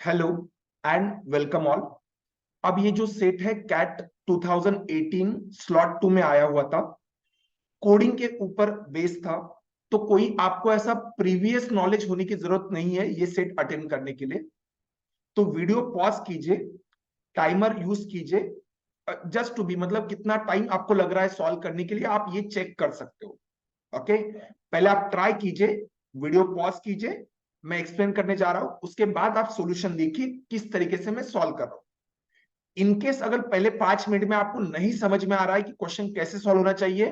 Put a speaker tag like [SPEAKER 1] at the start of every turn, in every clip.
[SPEAKER 1] Hello and welcome all. अब ये जो सेट है कैट 2018 स्लॉट 2 में आया हुआ था, कोडिंग के ऊपर बेस था। तो कोई आपको ऐसा प्रीवियस नॉलेज होने की जरूरत नहीं है ये सेट अटेंड करने के लिए। तो वीडियो पॉज कीजिए, टाइमर यूज कीजिए, जस्ट टू बी मतलब कितना टाइम आपको लग रहा है सॉल्व करने के लिए आप ये चेक कर सकते हो। ओके, पहले आप ट्राई कीजिए, वीडियो पॉज कीजिए, मैं एक्सप्लेन करने जा रहा हूं, उसके बाद आप सॉल्यूशन देखिए किस तरीके से मैं सॉल्व कर रहा हूं। इनकेस अगर पहले 5 मिनट में आपको नहीं समझ में आ रहा है कि क्वेश्चन कैसे सॉल्व होना चाहिए,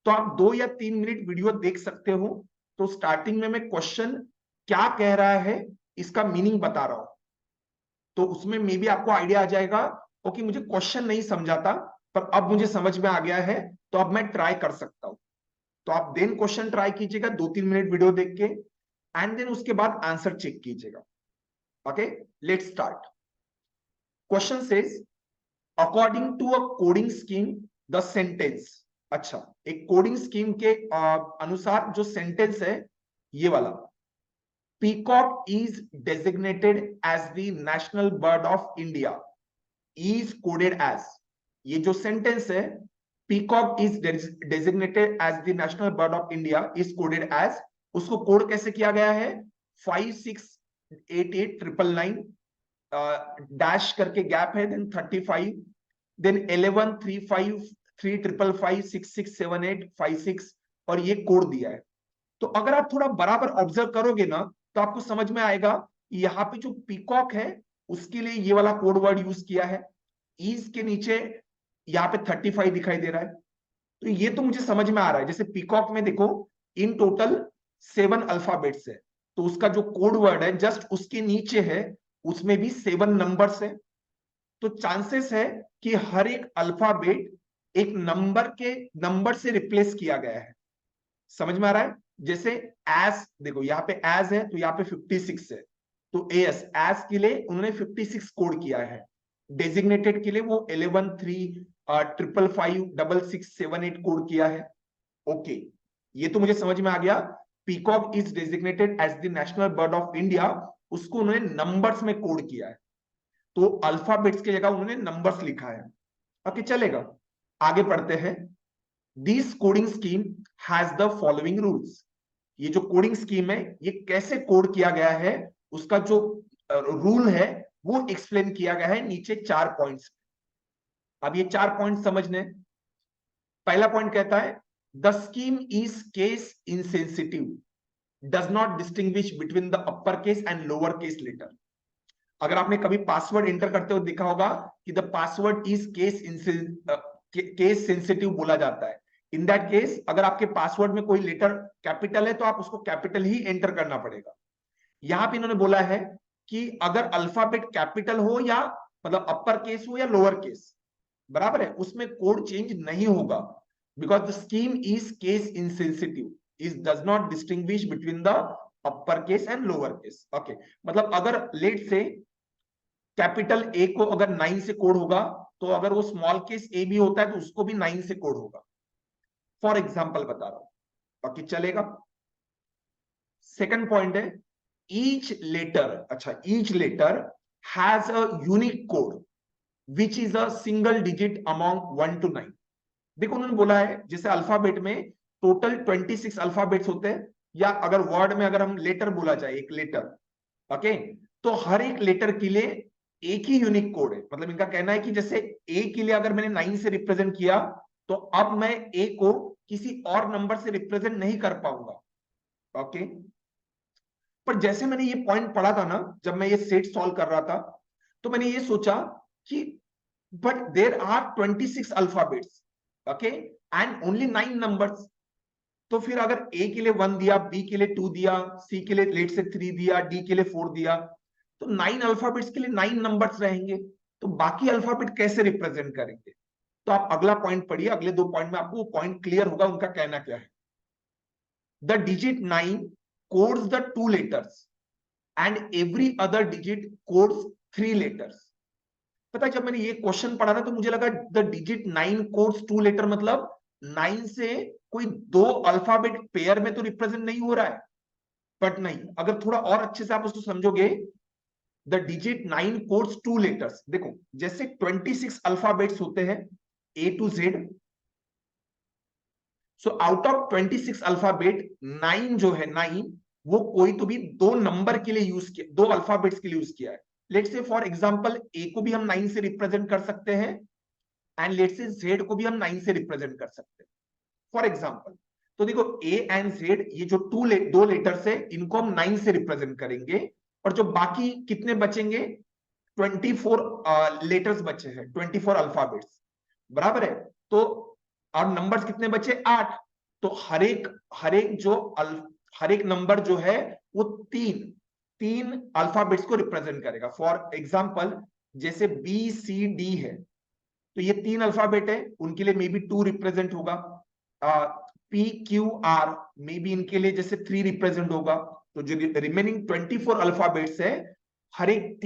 [SPEAKER 1] तो आप 2 या 3 मिनट वीडियो देख सकते हो। तो स्टार्टिंग में मैं क्वेश्चन क्या कह रहा है इसका मीनिंग बता रहा हूं, तो उसमें मे बी आपको आइडिया आ जाएगा। ओके, मुझे क्वेश्चन नहीं समझा था पर अब मुझे समझ में आ गया है, तो अब मैं ट्राई कर सकता हूं। तो आप देन क्वेश्चन ट्राई कीजिएगा 2-3 मिनट वीडियो देख के, एंड देन उसके बाद आंसर चेक कीजिएगा। Okay, let's start. Question says according to a coding scheme the sentence. अच्छा, एक कोडिंग स्कीम के अनुसार जो सेंटेंस है ये वाला, peacock is designated as the national bird of India is coded as. ये जो सेंटेंस है peacock is designated as the national bird of India is coded as, उसको कोड कैसे किया गया है? 5688 999 डैश करके गैप है, देन 35, देन 11 35355 6678 56 और ये कोड दिया है। तो अगर आप थोड़ा बराबर ऑब्जर्व करोगे ना तो आपको समझ में आएगा यहाँ पे जो पीकॉक है उसके लिए ये वाला कोड वर्ड यूज किया है, ईज के नीचे यहाँ पे 35 दिखाई दे रहा है। तो ये तो मुझे समझ में आ रहा है, जैसे पीकॉक में देखो इन टोटल 7 अल्फाबेट्स है, तो उसका जो कोड वर्ड है जस्ट उसके नीचे है, उसमें भी 7 नंबर्स है। तो चांसेस है कि हर एक अल्फाबेट एक नंबर से रिप्लेस किया गया है। समझ में आ रहा है? जैसे एस देखो यहाँ पे एस है तो यहाँ पे 56 है, तो एस एस के लिए उन्होंने 56 कोड किया है। डेजिग्नेटेड के लिए वो 11 355 566 7 8 कोड किया है। ओके, ये तो मुझे समझ में आ गया। Peacock is designated as the national bird of India, उसको उन्होंने नंबर्स में कोड किया है, तो अल्फाबेट्स की जगह उन्होंने नंबर्स लिखा है। ओके, चलेगा, आगे पढ़ते हैं। This coding scheme has the following rules. ये जो कोडिंग स्कीम है ये कैसे कोड किया गया है उसका जो रूल है वो एक्सप्लेन किया गया है नीचे 4 पॉइंट्स। अब ये 4 पॉइंट समझने। पहला पॉइंट कहता है the scheme is case insensitive, does not distinguish between the upper case and lower case letter. अगर आपने कभी पासवर्ड एंटर करते हुए देखा होगा कि the password is case sensitive बोला जाता है। इन दैट केस अगर आपके पासवर्ड में कोई लेटर कैपिटल है तो आप उसको कैपिटल ही एंटर करना पड़ेगा। यहां पे इन्होंने बोला है कि अगर अल्फाबेट कैपिटल हो या मतलब अपर केस हो या लोअर केस, बराबर है, उसमें कोड चेंज नहीं होगा, because the scheme is case insensitive, is does not distinguish between the upper case and lower case. Okay, मतलब अगर लेट से कैपिटल ए को अगर 9 से कोड होगा, तो अगर वो स्मॉल केस ए भी होता है तो उसको भी 9 से कोड होगा। फॉर एग्जाम्पल बता रहा हूं, बाकी चलेगा। सेकंड पॉइंट है ईच लेटर। अच्छा, each letter has a unique code which is a single digit among 1 to 9। देखो उन्होंने बोला है जैसे अल्फाबेट में टोटल 26 अल्फाबेट्स होते हैं, या अगर वर्ड में अगर हम लेटर बोला जाए एक लेटर, ओके, तो हर एक लेटर के लिए एक ही यूनिक कोड है। मतलब इनका कहना है कि जैसे ए के लिए अगर मैंने 9 से रिप्रेजेंट किया तो अब मैं ए को किसी और नंबर से रिप्रेजेंट नहीं कर पाऊंगा। ओके, पर जैसे मैंने ये पॉइंट पढ़ा था ना जब मैं ये सेट सॉल्व कर रहा था, तो मैंने ये सोचा कि but there are 26 alphabets, okay, and only 9 numbers. तो फिर अगर ए के लिए 1 दिया, बी के लिए 2 दिया, सी के लिए लेट से 3 दिया, डी के लिए 4 दिया, तो 9 अल्फाबेट्स के लिए 9 नंबर्स रहेंगे, तो बाकी अल्फाबेट कैसे रिप्रेजेंट करेंगे? तो आप अगला पॉइंट पढ़िए, अगले 2 पॉइंट में आपको पॉइंट क्लियर होगा उनका कहना क्या है। The digit 9 codes the 2 letters and every other digit codes 3 letters. पता है जब मैंने ये क्वेश्चन पढ़ा ना तो मुझे लगा द डिजिट 9 कोड्स 2 लेटर मतलब 9 से कोई 2 अल्फाबेट पेयर में तो रिप्रेजेंट नहीं हो रहा है। बट नहीं, अगर थोड़ा और अच्छे से आप उसको समझोगे, द डिजिट 9 कोड्स 2 लेटर्स। देखो जैसे 26 अल्फाबेट्स होते हैं A to Z, so out of 26 alphabet 9 जो है 9 वो कोई तो भी दो नंबर के लिए यूज किया, दो अल्फाबेट्स के लिए यूज किया है। Let's say for example A को भी हम 9 से रिप्रेजेंट कर सकते हैं एंड लेट्स से Z को भी हम 9 से रिप्रेजेंट कर सकते हैं फॉर एग्जांपल। तो देखो A एंड Z ये जो दो लेटर्स है इनको हम 9 से रिप्रेजेंट करेंगे, और जो बाकी कितने बचेंगे 24 लेटर्स बचे हैं, 24 अल्फाबेट्स, बराबर है। तो और नंबर्स कितने बचे 8। तो हर एक नंबर जो है वो तीन अल्फाबेट्स को रिप्रेजेंट करेगा। फॉर एग्जांपल जैसे BCD है तो ये 3 अल्फाबेट है, उनके लिए मे बी 2 रिप्रेजेंट होगा। PQR मे बी इनके लिए जैसे 3 रिप्रेजेंट होगा। तो जो रिमेनिंग 24 अल्फाबेट्स है, हर एक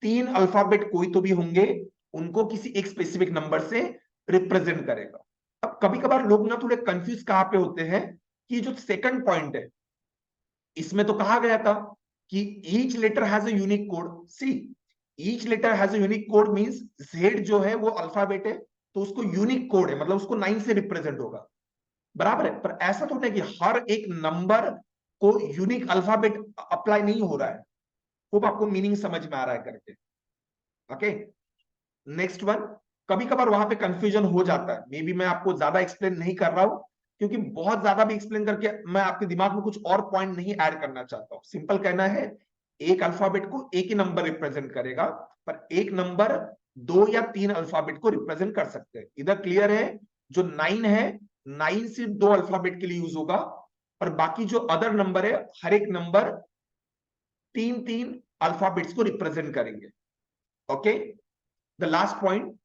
[SPEAKER 1] तीन अल्फाबेट कोई तो भी होंगे, उनको किसी एक स्पेसिफिक नंबर से रिप्रेजेंट करेगा। अब कभी कभार लोग ना थोड़े कंफ्यूज कहां पे होते हैं कि जो सेकंड पॉइंट है इसमें तो कहा गया था कि each letter has a unique code. See each letter has a unique code means Z जो है वो अल्फाबेट है तो उसको यूनिक कोड है, मतलब उसको 9 से रिप्रेजेंट होगा, बराबर है। पर ऐसा तो नहीं कि हर एक नंबर को यूनिक अल्फाबेट अप्लाई नहीं हो रहा है। खूब आपको मीनिंग समझ में आ रहा है करके। Okay, next one. कभी कभार वहां पे कंफ्यूजन हो जाता है, मे बी मैं आपको ज्यादा एक्सप्लेन नहीं कर रहा हूं क्योंकि बहुत ज्यादा भी एक्सप्लेन करके मैं आपके दिमाग में कुछ और पॉइंट नहीं ऐड करना चाहता हूं। सिंपल कहना है एक अल्फाबेट को एक ही नंबर रिप्रेजेंट करेगा, पर एक नंबर 2 या 3 अल्फाबेट को रिप्रेजेंट कर सकते हैं। इधर क्लियर है? जो 9 है 9 सिर्फ 2 अल्फाबेट के लिए यूज होगा, और बाकी जो अदर नंबर है हर एक नंबर 3 अल्फाबेट्स को रिप्रेजेंट करेंगे। Okay, the last point,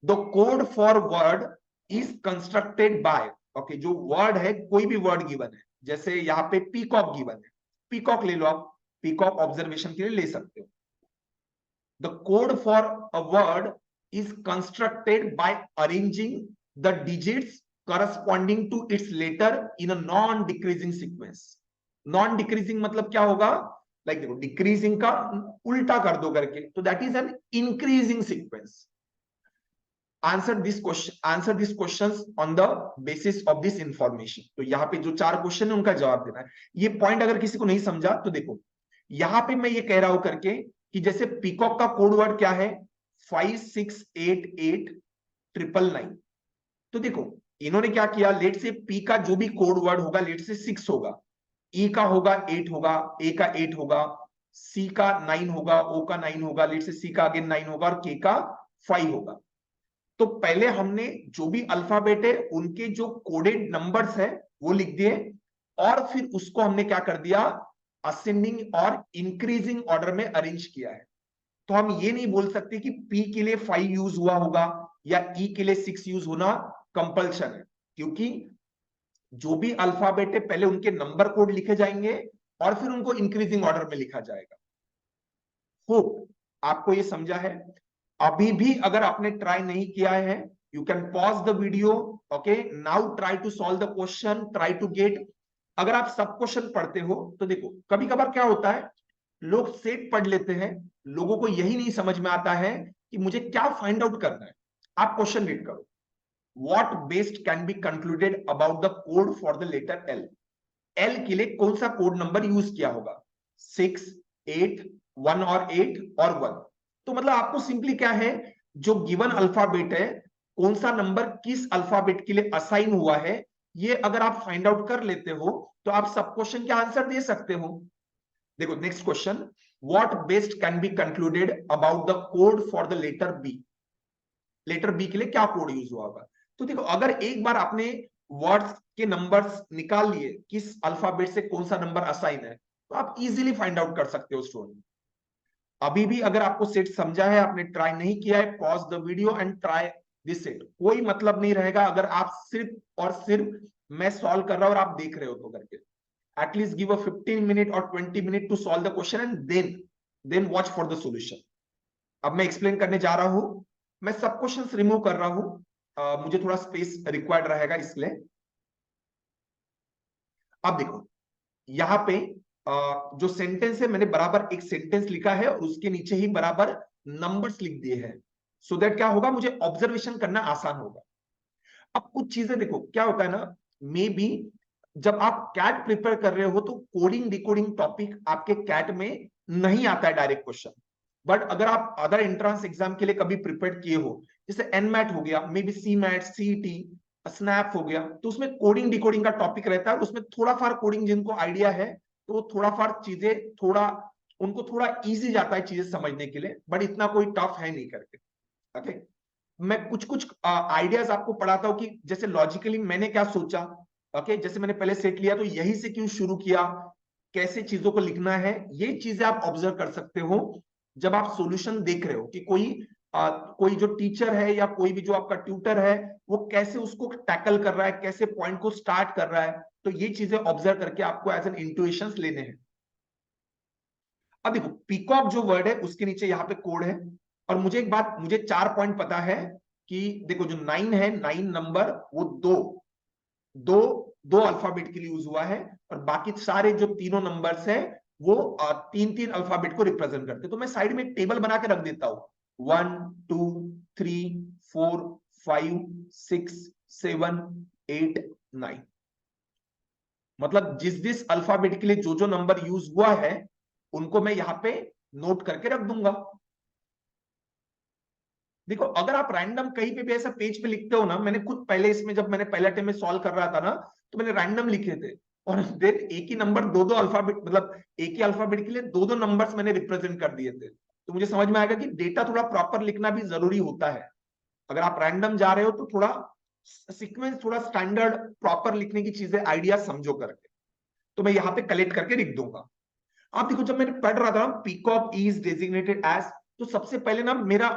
[SPEAKER 1] the code for word is constructed by. Okay, जो वर्ड है कोई भी वर्ड गिवन है, जैसे यहाँ पे पीकॉक गिवन है, पीकॉक ले लो आप, पीकॉक ऑब्जर्वेशन के लिए ले सकते हो। The code for a word is constructed by arranging the digits corresponding to its letter in a non decreasing sequence। Non decreasing मतलब क्या होगा, लाइक देखो डिक्रीजिंग का उल्टा कर दो करके, तो that is an increasing sequence. Answer this questions on the basis of this information. तो यहाँ पे जो 4 क्वेश्चन है उनका जवाब देना है। ये पॉइंट अगर किसी को नहीं समझा तो देखो यहाँ पे मैं ये कह रहा हूं करके कि जैसे पीकॉक का कोड वर्ड क्या है 568899। तो देखो इन्होंने क्या किया, लेट से पी का जो भी कोड वर्ड होगा लेट से 6 होगा, ई का होगा 8 होगा, ए का 8 होगा, सी का 9 होगा, ओ का 9 होगा, लेट से सी का अगेन 9 होगा और के का 5 होगा। तो पहले हमने जो भी अल्फाबेट है उनके जो कोडेड नंबर्स है वो लिख दिए, और फिर उसको हमने क्या कर दिया असेंडिंग और इंक्रीजिंग ऑर्डर में अरेंज किया है। तो हम ये नहीं बोल सकते कि पी के लिए 5 यूज हुआ होगा या ई के लिए 6 यूज होना कंपल्शन है, क्योंकि जो भी अल्फाबेट है पहले उनके नंबर कोड लिखे जाएंगे और फिर उनको इंक्रीजिंग ऑर्डर में लिखा जाएगा। होप आपको ये समझा है। अभी भी अगर आपने ट्राई नहीं किया है you can pause the video. Okay, now try to solve the question, try to get. अगर आप सब क्वेश्चन पढ़ते हो तो देखो कभी कभार क्या होता है लोग सेट पढ़ लेते हैं, लोगों को यही नहीं समझ में आता है कि मुझे क्या फाइंड आउट करना है। आप क्वेश्चन रीड करो, what best can be concluded about the code for the letter L. L के लिए कौन सा कोड नंबर यूज किया होगा 6 8 1 और 8 और 1। तो मतलब आपको सिंपली क्या है जो गिवन अल्फाबेट है कौन सा नंबर किस अल्फाबेट के लिए असाइन हुआ है, ये अगर आप फाइंड आउट कर लेते हो तो आप सब क्वेश्चन के आंसर दे सकते हो। देखो next question, what best can be concluded about the code for the letter B. Letter B के लिए क्या कोड यूज हुआ होगा। तो देखो अगर एक बार आपने वर्ड्स के नंबर्स निकाल लिए किस अल्फाबेट से कौन सा नंबर असाइन है तो आप इजीली फाइंड आउट कर सकते हो स्टूडेंट। अभी भी अगर आपको सेट समझा है, आपने ट्राई नहीं किया है, pause the video and try this set. कोई मतलब नहीं रहेगा अगर आप सिर्फ और सिर्फ मैं सॉल्व कर रहा हूं और आप देख रहे हो तो करके। एटलीस्ट गिव अ 15 मिनट और 20 minute to solve the question and then watch for the solution. अब मैं एक्सप्लेन करने जा रहा हूं, मैं सब क्वेश्चंस रिमूव कर रहा हूं, मुझे थोड़ा स्पेस रिक्वायर्ड रहेगा इसलिए। अब देखो यहाँ पे जो सेंटेंस है मैंने बराबर एक सेंटेंस लिखा है और उसके नीचे ही बराबर नंबर्स लिख दिए हैं, सो दैट क्या होगा, मुझे ऑब्जर्वेशन करना आसान होगा। अब कुछ चीजें देखो क्या होता है ना, मे बी जब आप कैट प्रिपेयर कर रहे हो तो कोडिंग डिकोडिंग टॉपिक आपके कैट में नहीं आता है डायरेक्ट क्वेश्चन, बट अगर आप अदर एंट्रेंस एग्जाम के लिए कभी प्रिपेयर किए हो, जैसे एनमैट हो गया, maybe CMAT, CET, SNAP हो गया, तो उसमें कोडिंग डिकोडिंग का टॉपिक रहता है, उसमें थोड़ा फार कोडिंग जिनको आइडिया है तो वो थोड़ा फार चीजें थोड़ा उनको थोड़ा इजी जाता है चीजें समझने के लिए, बट इतना कोई टफ है नहीं करके। ओके, मैं कुछ कुछ आइडियाज आपको पढ़ाता हूं कि जैसे लॉजिकली मैंने क्या सोचा। ओके, जैसे मैंने पहले सेट लिया तो यही से क्यों शुरू किया, कैसे चीजों को लिखना है, ये चीजें आप ऑब्जर्व कर सकते हो जब आप सॉल्यूशन देख रहे हो कि कोई जो टीचर है या कोई भी जो आपका ट्यूटर है वो कैसे उसको टैकल कर रहा है, कैसे पॉइंट को स्टार्ट कर रहा है, तो ये चीजें ऑब्जर्व करके आपको एज एन इंट्यूएशंस लेने हैं। अब देखो पीकॉक जो वर्ड है उसके नीचे यहाँ पे कोड है, और मुझे एक बात, मुझे 4 पॉइंट पता है कि देखो जो 9 है, 9 नंबर वो दो दो दो अल्फाबेट के लिए यूज हुआ है, और बाकी सारे जो तीनों नंबर्स है वो तीन तीन अल्फाबेट को रिप्रेजेंट करते हैं। तो मैं साइड में एक टेबल बना के रख देता हूं, 1 2 3 4 5 6 7 8 9, मतलब जिस जिस अल्फाबेट के लिए जो जो नंबर यूज हुआ है उनको मैं यहां पे नोट करके रख दूंगा। देखो अगर आप रैंडम कहीं पे भी ऐसा पेज पे लिखते हो ना, मैंने खुद पहले इसमें जब मैंने पहला टाइम में सॉल्व कर रहा था ना, तो मैंने रैंडम लिखे थे, और फिर एक ही नंबर दो दो अल्फाबेट, मतलब एक ही अल्फाबेट के लिए दो दो नंबर्स मैंने रिप्रेजेंट कर दिए थे। तो मुझे समझ में आएगा कि डेटा थोड़ा प्रॉपर लिखना भी जरूरी होता है। अगर आप रैंडम जा रहे हो तो थोड़ा सीक्वेंस, थोड़ा स्टैंडर्ड प्रॉपर लिखने की चीजें आइडिया समझो करके, तो मैं यहाँ पे कलेक्ट करके लिख दूंगा। आप देखो जब मैंने पढ़ रहा था पीकॉक इज डेजिग्नेटेड एज, तो सबसे पहले ना मेरा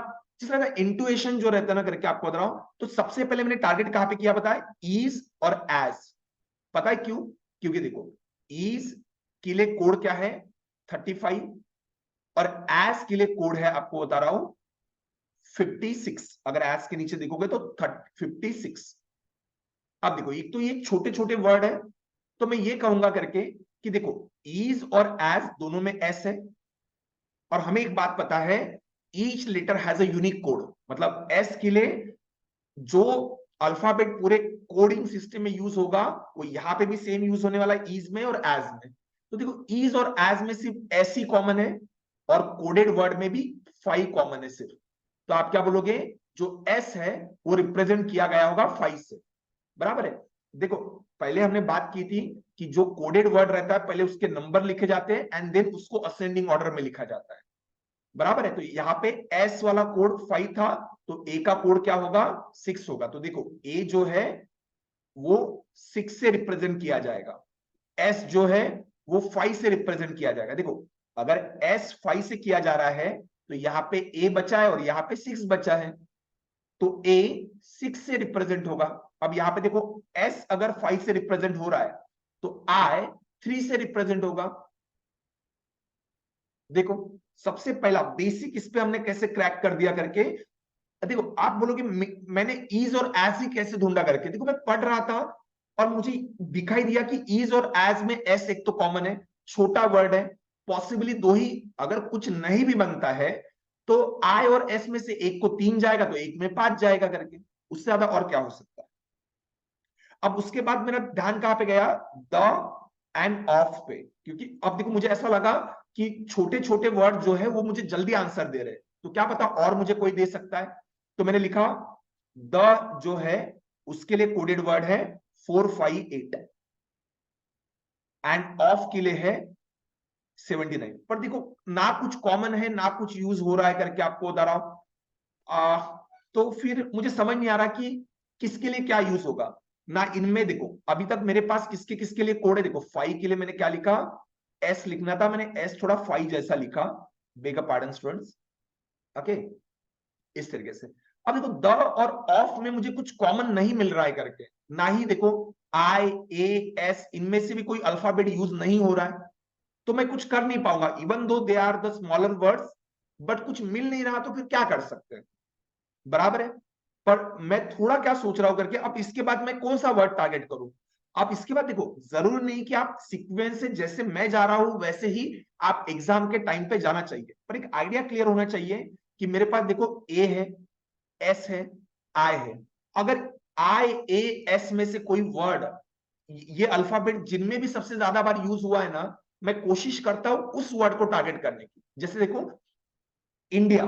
[SPEAKER 1] जिस तरह का इंटुएशन जो रहता है ना करके आपको बता रहा हूं, तो सबसे पहले मैंने टारगेट कहां पे किया बताए, इज और एज। पता है क्यों, क्योंकि देखो इज के लिए कोड क्या है 35, और एज के लिए कोड है आपको बता रहा हूं 56। अगर एज के नीचे देखोगे तो 56। अब देखो एक तो ये छोटे छोटे वर्ड है, तो मैं ये कहूंगा करके कि देखो इज और एज दोनों में एस है, और हमें एक बात पता है each letter has a unique code, मतलब एस के लिए जो अल्फाबेट पूरे कोडिंग सिस्टम में यूज होगा वो यहां पे भी सेम यूज होने वाला है, ईज में और एज में। तो देखो ईज और एज में सिर्फ एस ही कॉमन है, और कोडेड वर्ड में भी 5 कॉमन है सिर्फ। तो आप क्या बोलोगे, जो एस है वो रिप्रेजेंट किया गया होगा 5 से, बराबर है। देखो पहले हमने बात की थी कि जो कोडेड वर्ड रहता है पहले उसके नंबर लिखे जाते हैं एंड देन उसको असेंडिंग ऑर्डर में लिखा जाता है, बराबर है। तो यहाँ पे एस वाला कोड 5 था, तो ए का कोड क्या होगा 6 होगा। तो देखो ए जो है वो 6 से रिप्रेजेंट किया जाएगा, एस जो है वो 5 से रिप्रेजेंट किया जाएगा। देखो अगर एस 5 से किया जा रहा है तो यहाँ पे ए बचा है और यहाँ पे 6 बचा है, तो ए 6 से रिप्रेजेंट होगा। अब यहाँ पे देखो एस अगर 5 से रिप्रेजेंट हो रहा है तो आई 3 से रिप्रेजेंट होगा। देखो सबसे पहला बेसिक इस पे हमने कैसे क्रैक कर दिया करके, देखो आप बोलोगे मैंने इज और एज ही कैसे ढूंढा करके, देखो मैं पढ़ रहा था और मुझे दिखाई दिया कि इज और एज में एस एक तो कॉमन है, छोटा वर्ड है, पॉसिबली दो ही, अगर कुछ नहीं भी बनता है तो आई और एस में से एक को 3 जाएगा तो एक में 5 जाएगा करके, उससे ज्यादा और क्या हो सकता है। अब उसके बाद मेरा ध्यान कहां पे गया, द एंड ऑफ पे, क्योंकि अब देखो मुझे ऐसा लगा कि छोटे छोटे वर्ड जो है वो मुझे जल्दी आंसर दे रहे हैं, तो क्या पता और मुझे कोई दे सकता है। तो मैंने लिखा द जो है उसके लिए कोडेड वर्ड है 458, एंड ऑफ के लिए है 79। पर देखो ना कुछ कॉमन है ना कुछ यूज हो रहा है करके आपको बता रहा हूं, तो फिर मुझे समझ नहीं आ रहा कि किसके लिए क्या यूज होगा ना इनमें। देखो अभी तक मेरे पास किसके किसके लिए कोड है, देखो 5 के लिए मैंने क्या लिखा, एस लिखना था, मैंने एस थोड़ा 5 जैसा लिखा, बेग पार्डन स्टूडेंट्स। ओके, इस तरीके से। अब देखो द और ऑफ में मुझे कुछ कॉमन नहीं मिल रहा है करके, ना ही देखो आई ए एस इनमें से भी कोई अल्फाबेट यूज नहीं हो रहा है, तो मैं कुछ कर नहीं पाऊंगा even though they are the smaller words, but कुछ मिल नहीं रहा तो फिर क्या कर सकते हैं, बराबर है। पर मैं थोड़ा क्या सोच रहा हूं करके, अब इसके बाद मैं कौन सा वर्ड टारगेट करूं, आप इसके बाद देखो, जरूर नहीं कि आप सीक्वेंस से जैसे मैं जा रहा हूं वैसे ही आप एग्जाम के टाइम पे जाना चाहिए, पर एक आइडिया क्लियर होना चाहिए कि मेरे पास देखो ए है, एस है, आई है। अगर आई ए एस में से कोई वर्ड, ये अल्फाबेट जिनमें भी सबसे ज्यादा बार यूज हुआ है ना, मैं कोशिश करता हूं उस वर्ड को टारगेट करने की। जैसे देखो इंडिया,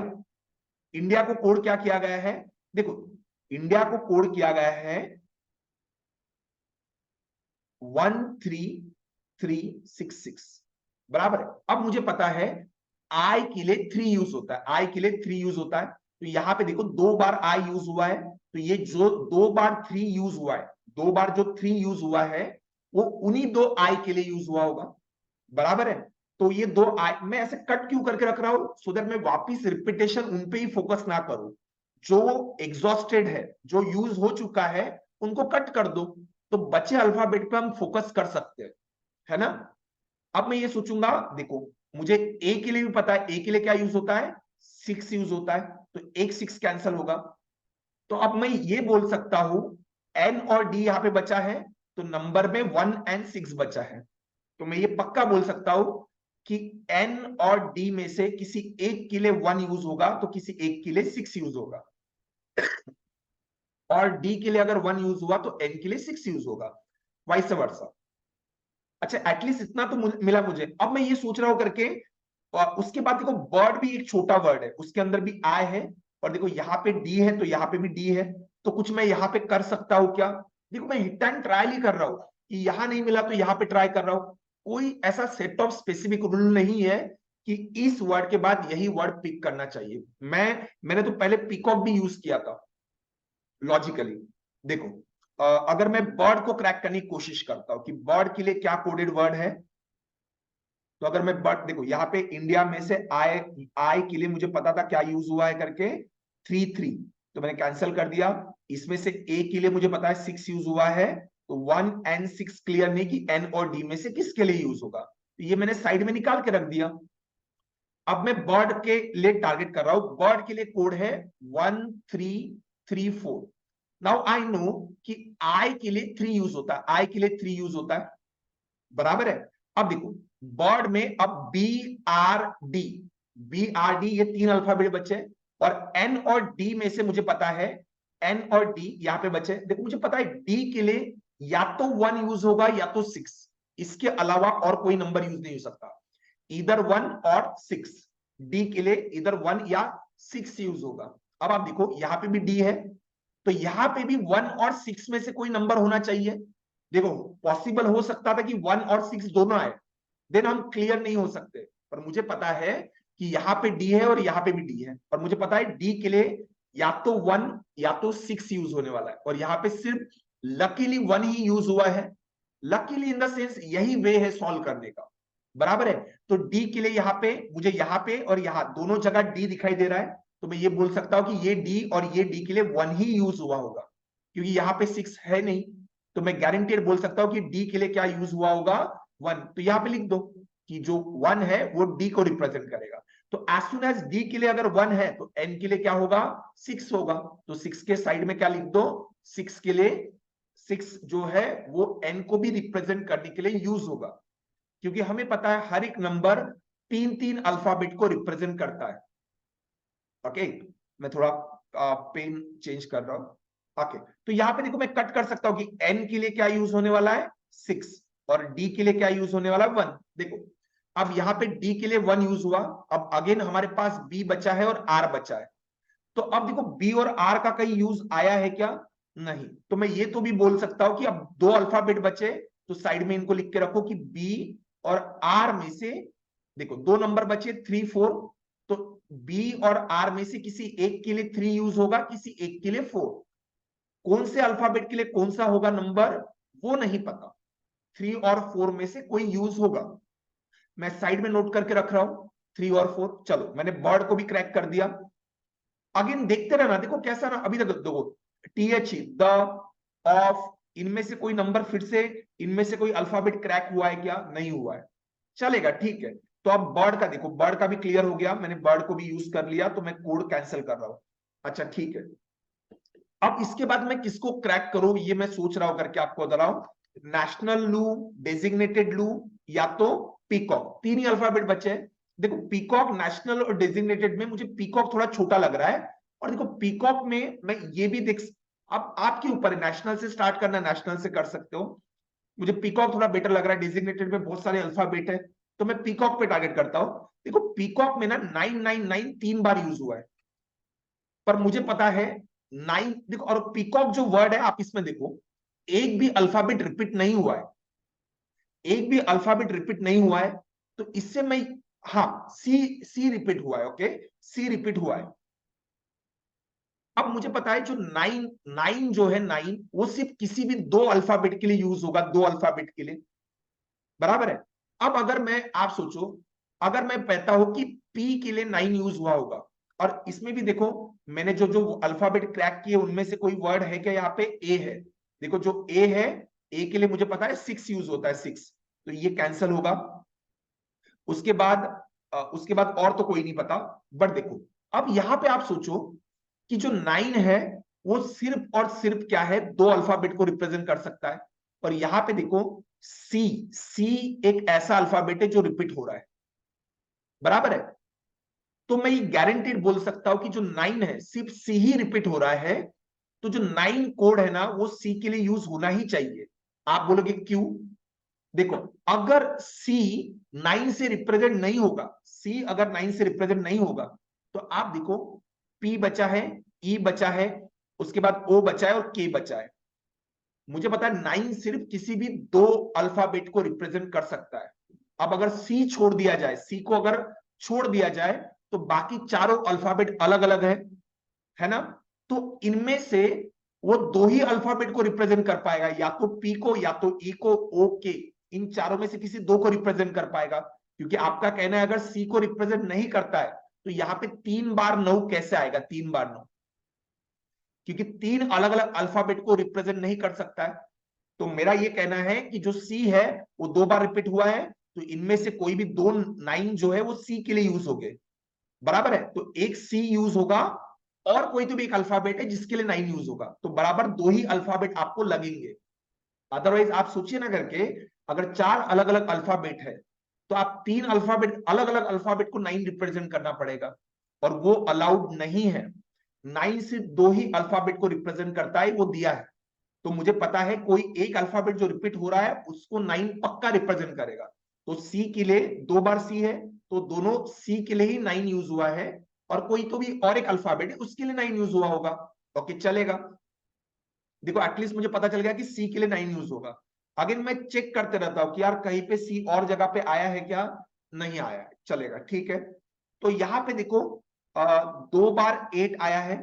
[SPEAKER 1] इंडिया को कोड क्या किया गया है, देखो इंडिया को कोड किया गया है 13366, बराबर है। अब मुझे पता है आई के लिए 3 यूज होता है, आई के लिए 3 यूज होता है, तो यहां पे देखो 2 बार आई यूज हुआ है, तो ये जो 2 बार 3 यूज हुआ है, 2 बार जो 3 यूज हुआ है वो उन्हीं 2 आई के लिए यूज हुआ होगा, बराबर है। तो ये 2 आई मैं ऐसे कट क्यों करके रख रहा हूं, सो दैट मैं वापिस रिपीटेशन उन पे ही फोकस ना करूं। जो एग्जॉस्टेड है, जो यूज हो चुका है, उनको कट कर दो, तो बचे अल्फाबेट पे हम फोकस कर सकते हैं, है ना। अब मैं ये सोचूंगा, देखो मुझे ए के लिए भी पता है, ए के लिए क्या यूज होता है, 6 यूज होता है, तो एक 6 कैंसल होगा। तो अब मैं ये बोल सकता हूं एन और डी यहां पे बचा है, तो नंबर में 1 एंड 6 बचा है, तो मैं ये पक्का बोल सकता हूं कि एन और डी में से किसी एक के लिए 1 यूज होगा, तो किसी एक के लिए 6 यूज होगा, और डी के लिए अगर 1 यूज हुआ तो एन के लिए 6 यूज होगा, वाइस वर्सा। अच्छा एटलीस्ट इतना तो मिला मुझे। अब मैं ये सोच रहा हूं करके, और उसके बाद देखो बर्ड भी एक छोटा वर्ड है, उसके अंदर भी आई है, और देखो यहाँ पे डी है तो यहाँ पे भी डी है, तो कुछ मैं यहाँ पे कर सकता हूँ क्या, देखो मैं हिट एंड ट्रायल ही कर रहा हूँ कि यहाँ नहीं मिला तो यहाँ पे ट्राई कर रहा हूँ। कोई ऐसा सेट ऑफ स्पेसिफिक रूल नहीं है कि इस वर्ड के बाद यही वर्ड पिक करना चाहिए। मैंने तो पहले पिकॉक भी यूज किया था लॉजिकली। देखो अगर मैं बर्ड को क्रैक करने की कोशिश करता हूं कि बर्ड के लिए क्या कोडेड वर्ड है, तो अगर मैं बर्ड, देखो यहाँ पे इंडिया में से आई, आई के लिए मुझे पता था क्या यूज हुआ है करके, 3 तो मैंने कैंसिल कर दिया। इसमें से ए के लिए मुझे पता है 6 यूज हुआ है, तो 1 एंड 6 क्लियर नहीं कि एन और डी में से किसके लिए यूज होगा, तो ये मैंने साइड में निकाल के रख दिया। अब मैं बर्ड के लिए टारगेट कर रहा हूं, बर्ड के लिए कोड है 1334। नाउ आई नो कि आई के लिए 3 यूज होता है, आई के लिए 3 यूज होता है, बराबर है। अब देखो बर्ड में अब B R D, B R D ये 3 अल्फाबेट बचे, और एन और डी में से मुझे पता है एन और डी यहां पे बचे। देखो मुझे पता है डी के लिए या तो 1 यूज होगा या तो 6, इसके अलावा और कोई नंबर यूज नहीं हो सकता, इधर 1 और 6, डी के लिए इधर 1 या 6 यूज होगा। अब आप देखो यहां पे भी डी है, तो यहां पे भी 1 और 6 में से कोई नंबर होना चाहिए। देखो पॉसिबल हो सकता था कि 1 और 6 दोनों आए, देन हम क्लियर नहीं हो सकते, पर मुझे पता है कि यहाँ पे डी है और यहाँ पे भी डी है, और मुझे पता है डी के लिए या तो 1 या तो 6 यूज होने वाला है, और यहाँ पे सिर्फ लकीली 1 ही यूज हुआ है। लकीली इन द सेंस यही वे है सॉल्व करने का, बराबर है। तो डी के लिए यहाँ पे मुझे यहाँ पे और यहाँ दोनों जगह डी दिखाई दे रहा है, तो मैं ये बोल सकता हूं कि ये डी और ये डी के लिए 1 ही यूज हुआ होगा, क्योंकि यहाँ पे 6 है नहीं, तो मैं गारंटेड बोल सकता हूं कि डी के लिए क्या यूज हुआ होगा, 1। तो यहाँ पे लिख दो कि जो 1 है वो डी को रिप्रेजेंट करेगा, तो एज सुन एज डी के लिए अगर 1 है तो एन के लिए क्या होगा, 6 होगा, तो 6 के साइड में क्या लिख दो, 6 के लिए 6 जो है वो एन को भी रिप्रेजेंट करने के लिए यूज होगा, क्योंकि हमें पता है हर एक नंबर 3 अल्फाबेट को रिप्रेजेंट करता है। ओके मैं थोड़ा पेन चेंज कर रहा हूं। ओके तो यहां पे देखो मैं कट कर सकता हूं कि एन के लिए क्या यूज होने वाला है 6, और डी के लिए क्या यूज होने वाला है 1। देखो अब यहाँ पे डी के लिए 1 यूज हुआ, अब अगेन हमारे पास बी बचा है और आर बचा है, तो अब देखो बी और आर का कहीं यूज आया है क्या, नहीं, तो मैं ये तो भी बोल सकता हूं कि अब 2 अल्फाबेट बचे, तो साइड में इनको लिख के रखो कि बी और आर में से, देखो 2 नंबर बचे 3 4, तो बी और आर में से किसी एक के लिए 3 यूज होगा, किसी एक के लिए 4। कौन से अल्फाबेट के लिए कौन सा होगा नंबर वो नहीं पता, 3 और 4 में से कोई यूज होगा, मैं साइड में नोट करके रख रहा हूं 3 और 4। चलो मैंने बर्ड को भी क्रैक कर दिया। अगेन देखते रहना, देखो कैसा ना, अभी तक देखो टीएच द ऑफ, इनमें से कोई नंबर फिर से, इनमें से कोई अल्फाबेट क्रैक हुआ है क्या, नहीं हुआ है, चलेगा ठीक है। तो अब बर्ड का देखो, बर्ड का भी क्लियर हो गया, मैंने बर्ड को भी यूज कर लिया, तो मैं कोड कैंसिल कर रहा हूं। अच्छा ठीक है, अब इसके बाद मैं किसको क्रैक करूं ये मैं सोच रहा हूं करके आपको बताऊं। नेशनल लू, डेजिग्नेटेड लू या तो पीकॉक, तीन ही अल्फाबेट बचे हैं। देखो पीकॉक, नेशनल और डेजिग्नेटेड में मुझे पीकॉक थोड़ा छोटा लग रहा है, और देखो पीकॉक में मैं ये भी देख, अब आपके ऊपर है, नेशनल से स्टार्ट करना, नेशनल से कर सकते हो। मुझे पीकॉक थोड़ा बेटर लग रहा है, डेजिग्नेटेड में बहुत सारे अल्फाबेट है, तो मैं पीकॉक पे टारगेट करता हूं। देखो पीकॉक में ना 999 3 बार यूज हुआ है, पर मुझे पता है 9, देखो और पीकॉक जो वर्ड है आप इसमें देखो, एक भी अल्फाबेट रिपीट नहीं हुआ है, एक भी अल्फाबेट रिपीट नहीं हुआ है, तो इससे मैं, हाँ सी, सी रिपीट हुआ है, ओके, सी रिपीट हुआ है। अब मुझे पता है जो नाइन, नाइन जो है, नाइन वो सिर्फ किसी भी दो अल्फाबेट के लिए यूज होगा, दो अल्फाबेट के लिए, बराबर है। अब अगर मैं, आप सोचो, अगर मैं कहता हूं कि पी के लिए 9 यूज हुआ होगा, और इसमें भी देखो मैंने जो जो अल्फाबेट क्रैक किए उनमें से कोई वर्ड है क्या, यहाँ पे ए है, देखो जो ए है, ए के लिए मुझे पता है 6 यूज होता है, 6, तो ये कैंसिल होगा। उसके बाद उसके बाद और तो कोई नहीं पता। बट देखो अब यहां पे आप सोचो कि जो 9 है वो सिर्फ और सिर्फ क्या है, दो अल्फाबेट को रिप्रेजेंट कर सकता है। और यहां पे देखो सी, सी एक ऐसा अल्फाबेट है जो रिपीट हो रहा है, बराबर है। तो मैं ये गारंटेड बोल सकता हूं कि जो 9 है सिर्फ सी ही रिपीट हो रहा है, तो जो 9 कोड है ना वो सी के लिए यूज होना ही चाहिए। आप बोलोगे क्यों? देखो अगर सी 9 से रिप्रेजेंट नहीं होगा, सी अगर 9 से रिप्रेजेंट नहीं होगा, तो आप देखो पी बचा है, ई बचा है, उसके बाद ओ बचा है और के बचा है। मुझे पता है 9 सिर्फ किसी भी दो अल्फाबेट को रिप्रेजेंट कर सकता है। अब अगर सी छोड़ दिया जाए, सी को अगर छोड़ दिया जाए, तो बाकी चारों अल्फाबेट अलग अलग है ना? तो इनमें से वो दो ही अल्फाबेट को रिप्रेजेंट कर पाएगा, या तो पी को या तो ई को, ओ के, इन चारों में से किसी दो को रिप्रेजेंट कर पाएगा। क्योंकि आपका कहना है अगर सी को रिप्रेजेंट नहीं करता है, तो यहां पे 3 बार 9 कैसे आएगा, 3 बार 9, क्योंकि तीन अलग अलग अल्फाबेट को रिप्रेजेंट नहीं कर सकता है। तो मेरा ये कहना है कि जो सी है वो 2 बार रिपीट हुआ है, तो इनमें से कोई भी दो 9 जो है वो सी के लिए यूज हो गए, बराबर है। तो एक सी यूज होगा, और कोई तो भी एक अल्फाबेट है जिसके लिए 9 यूज होगा, तो बराबर दो ही अल्फाबेट आपको लगेंगे। अदरवाइज आप सोचिए ना करके, अगर चार अलग अलग अल्फाबेट है, तो आप तीन अल्फाबेट, अलग अलग अल्फाबेट को 9 रिप्रेजेंट करना पड़ेगा, और वो अलाउड नहीं है। 9 सिर्फ दो ही अल्फाबेट को रिप्रेजेंट करता है, वो दिया है। तो मुझे पता है कोई एक अल्फाबेट जो रिपीट हो रहा है उसको 9 पक्का रिप्रेजेंट करेगा। तो सी के लिए 2 बार सी है, तो दोनों सी के लिए ही 9 यूज हुआ है, और कोई तो भी और एक अल्फाबेट है उसके लिए 9 यूज हुआ होगा, ओके चलेगा। देखो एटलीस्ट मुझे पता चल गया कि सी के लिए 9 यूज होगा। अगेन मैं चेक करते रहता हूं कि यार कहीं पे सी और जगह पे आया है क्या, नहीं आया है, चलेगा ठीक है। तो यहां पे देखो 2 बार 8 आया है,